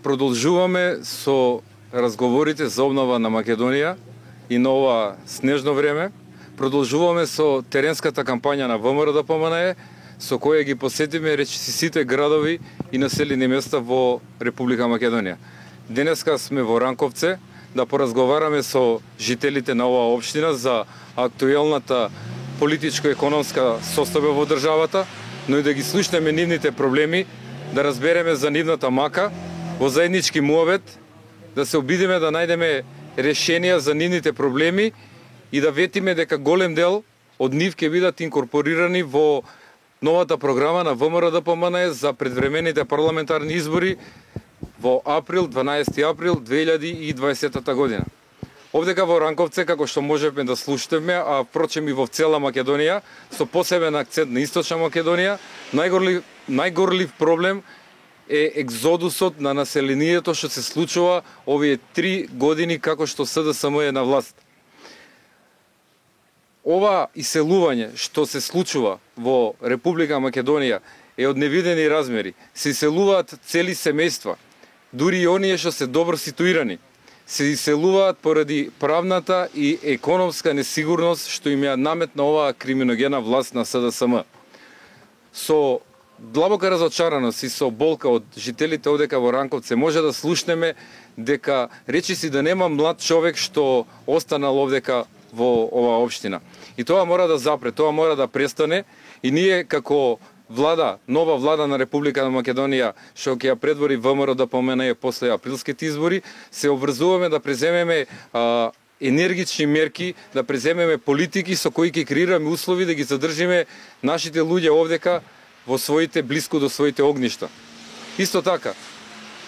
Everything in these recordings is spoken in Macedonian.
Продолжуваме со разговорите за обнова на Македонија и на ова снежно време. Продолжуваме со теренската кампања на ВМРО-ДПМНЕ, со која ги посетиме речиси сите градови и населени места во Република Македонија. Денеска сме во Ранковце да поразговараме со жителите на оваа општина за актуелната политичко-економска состојба во државата, но и да ги слушнеме нивните проблеми, да разбереме за нивната мака, во заеднички муавет, да се обидиме да најдеме решенија за нивните проблеми и да ветиме дека голем дел од нив ќе бидат инкорпорирани во новата програма на ВМРО-ДПМНЕ за предвремените парламентарни избори во 12 април 2020 година. Овдека во Ранковце, како што можеме да слушнеме, а впрочем и во цела Македонија, со посебен акцент на Источна Македонија, најгорлив проблем е екзодусот на населението што се случува овие 3 години како што СДСМ е на власт. Ова иселување што се случува во Република Македонија е од невидени размери. Се иселуваат цели семејства, дури и оние што се добро ситуирани. Се иселуваат поради правната и економска несигурност што им ја наметна оваа криминогена власт на СДСМ. Со длабока разочараност и со болка од жителите овдека во Ранковце може да слушнеме дека речиси да нема млад човек што останал овдека во оваа општина. И тоа мора да запре, тоа мора да престане и ние како влада, нова влада на Република Македонија што ќе ја предвори ВМРО-ДПМНЕ после априлските избори, се обврзуваме да преземеме енергични мерки, да преземеме политики со кои ќе креираме услови да ги задржиме нашите луѓе овдека во своите блиску до своите огништа. Исто така,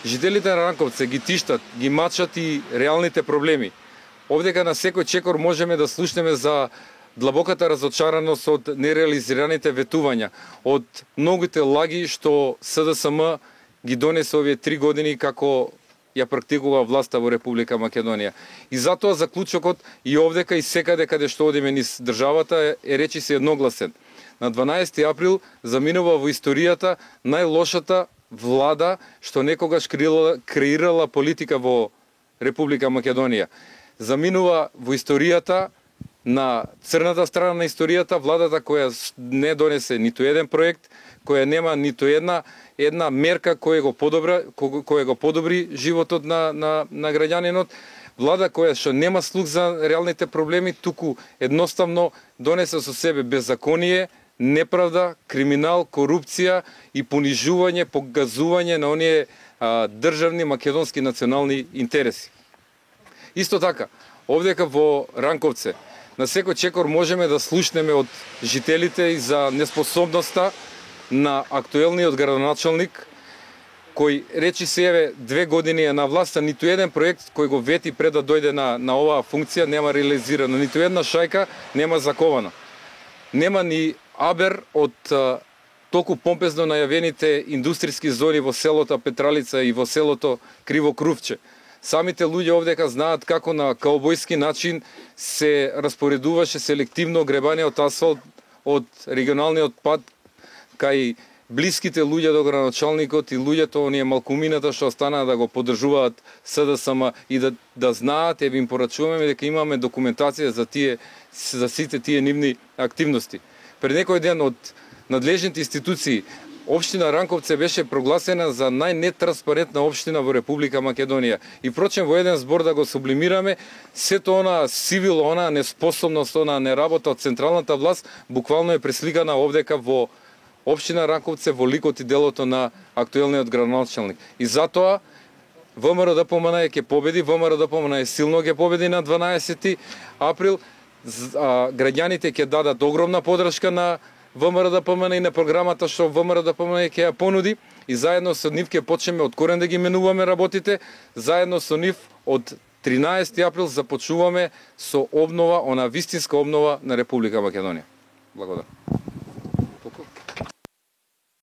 жителите на Ранковце ги тиштат, ги мачат и реалните проблеми. Овдека на секој чекор можеме да слушнеме за длабоката разочараност од нереализираните ветувања, од многуте лаги што СДСМ ги донесе овие 3 години како ја практикува власта во Република Македонија. И затоа заклучокот и овдека и секаде каде што одиме низ државата е речиси едногласен. На 12 април заминува во историјата најлошата влада што некогаш креирала политика во Република Македонија. Заминува во историјата на црната страна на историјата, владата која не донесе ниту еден проект, која нема ниту една мерка која го подобри животот на граѓанинот, влада која што нема слух за реалните проблеми, туку едноставно донесе со себе беззаконие, неправда, криминал, корупција и понижување, погазување на оние државни македонски национални интереси. Исто така, овдека во Ранковце, на секој чекор можеме да слушнеме од жителите и за неспособноста на актуелниот градоначалник, кој речи се еве 2 години е на власта, ниту еден проект кој го вети пред да дојде на оваа функција нема реализирано, ниту една шајка нема закована. Нема ни абер од толку помпезно најавените индустријски зони во селото Петралица и во селото Кривокрувче. Самите луѓе овдека знаат како на каубојски начин се распоредуваше селективно гребаниот асфалт од регионалниот пат кај блиските луѓе до градоначалникот и луѓето, оние малкумината што останаа да го поддржуваат СДСМ и да знаат, еве им порачуваме дека имаме документација за сите тие нивни активности. Пред некој ден од надлежните институции општина Ранковце беше прогласена за најнетранспарентна општина во Република Македонија. И впрочем во еден збор да го сублимираме, сето она сивило, она неспособност, она неработа од централната власт буквално е пресликана овдека во општина Ранковце во ликот и делото на актуелниот градоначалник. И затоа ВМРО-ДПМНЕ ќе победи, ВМРО-ДПМНЕ силно ќе победи на 12 април. Граѓаните ќе дадат огромна поддршка на ВМРО-ДПМНЕ и на програмата што ВМРО-ДПМНЕ ќе ја понуди и заедно со нив ќе почнеме од корен да ги менуваме работите, заедно со нив од 13 април започнуваме со обнова, она вистинска обнова на Република Македонија. Благодарам.